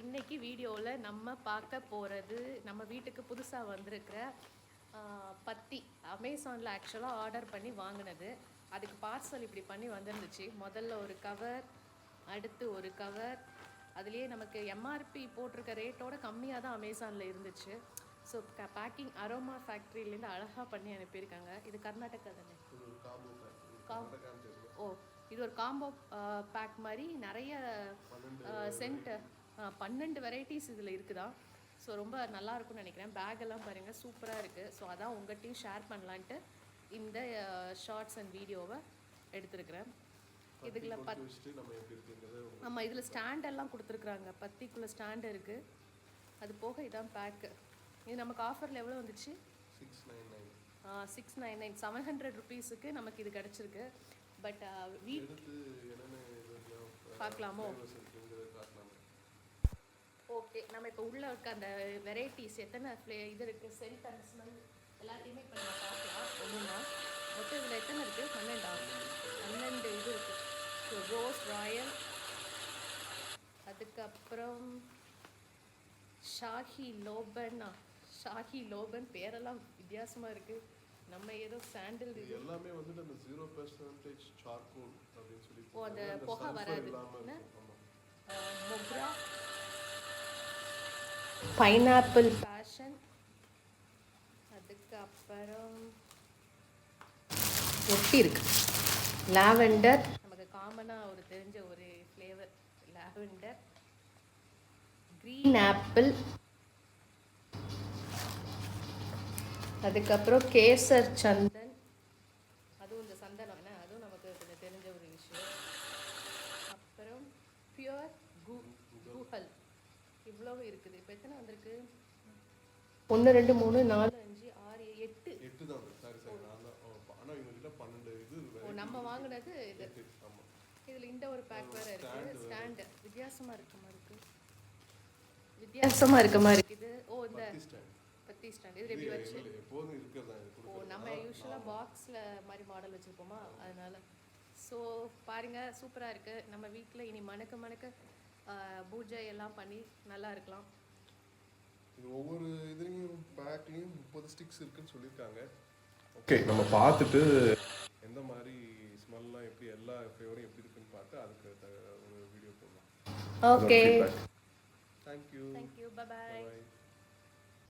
இன்னைக்கு வீடியோவில் நம்ம பார்க்க போகிறது நம்ம வீட்டுக்கு புதுசாக வந்திருக்கிற பத்தி அமேசானில் ஆக்சுவலாக ஆர்டர் பண்ணி வாங்கினது. அதுக்கு பார்சல் இப்படி பண்ணி வந்துருந்துச்சு. முதல்ல ஒரு கவர், அடுத்து ஒரு கவர். அதுலேயே நமக்கு எம்ஆர்பி போட்டிருக்க ரேட்டோட கம்மியாக தான் அமேசானில் இருந்துச்சு. ஸோ பேக்கிங் அரோமா ஃபேக்ட்ரியிலேருந்து அழகாக பண்ணி அனுப்பியிருக்காங்க. இது கர்நாடகா தானே? ஓ, இது ஒரு காம்போ பேக் மாதிரி நிறைய சென்ட் 12 வெரைட்டிஸ் இதில் இருக்குதா. ஸோ ரொம்ப நல்லா இருக்கும்னு நினைக்கிறேன். பேக் எல்லாம் பாருங்கள், சூப்பராக இருக்குது. ஸோ அதான் உங்கள்கிட்டையும் ஷேர் பண்ணலான்ட்டு இந்த ஷார்ட்ஸ் அண்ட் வீடியோவை எடுத்துருக்கிறேன். இதுக்குள்ள ஆமாம், இதில் ஸ்டாண்டெல்லாம் கொடுத்துருக்குறாங்க. பத்திக்குள்ளே ஸ்டாண்டு இருக்குது. அது போக இதான் பேக்கு. இது நமக்கு ஆஃபரில் எவ்வளோ வந்துச்சு? 699 700 ருபீஸுக்கு நமக்கு இது கிடச்சிருக்கு. பட் பார்க்கலாமோ? ஓகே, நம்ம இப்போ உள்ளே இருக்க அந்த வெரைட்டிஸ் எத்தனை இது இருக்குது, சென்ட் அண்ட் ஸ்மெல் எல்லாத்தையுமே இப்போ நம்ம பார்க்கலாம். ஒன்றுனா மொத்தம் இதில் எத்தனை இருக்குது? 12 இது இருக்குது. ஸோ ரோஸ் ராயல், அதுக்கப்புறம் ஷாஹி லோபன் பேரெல்லாம் வித்தியாசமாக இருக்குது. நம்ம ஏதோ சாண்டில் இது எல்லாமே வந்து அந்த 0% சார்கோல் அப்படினு சொல்லி அந்த புகை வராது. மொக்ரா, பைனாப்பிள் பேஷன், அதுக்கப்புறம் எப்படி இருக்கு லாவெண்டர், நமக்கு காமனாக ஒரு தெரிஞ்ச ஒரு ஃப்ளேவர் லாவெண்டர், க்ரீன் ஆப்பிள், அதுக்கப்புறம் கேசர் சந்தன், அதுவும் இந்த சந்தனம் என்ன, அதுவும் நமக்கு கொஞ்சம் தெரிஞ்ச ஒரு விஷயம். அப்புறம் பியூர் கூஹல், இவ்வளோ இருக்குது. இப்போ எத்தனை வந்திருக்கு? 1 2 3 4 5 6 8 தான். சரி சரி, நான் தான். ஆனா இவங்க 12 இது. ஓ, நம்ம வாங்குனது இது. ஆமா, இதுல இந்த ஒரு பேக் வேற இருக்கு. ஸ்டாண்ட் வித்தியாசமா இருக்க மாதிரி இருக்குது. ஓ, இந்த பத்தி ஸ்டாண்ட் இது எப்படி வச்சு எப்போதும் இருக்குதா? ஓ, நம்ம யூசுவலா பாக்ஸ்ல மாதிரி மாடல் வச்சிருப்போமா, அதனால. ஸோ பாருங்க, சூப்பரா இருக்கு. நம்ம வீட்டில் இனி மணக்க பூஜை எல்லாம் பண்ணி நல்லா இருக்கலாம். இது ஒவ்வொரு இதுலையும் பேக்லையும் 30 ஸ்டிக்ஸ் இருக்குன்னு சொல்லியிருக்காங்க. ஓகே, நம்ம பார்த்துட்டு எந்த மாதிரி ஸ்மெல்லாம் எப்படி எல்லா ஃப்ளேவரும் எப்படி இருக்குன்னு பார்த்து அதுக்கு ஒரு வீடியோ போடலாம். Okay, thank you. Bye by.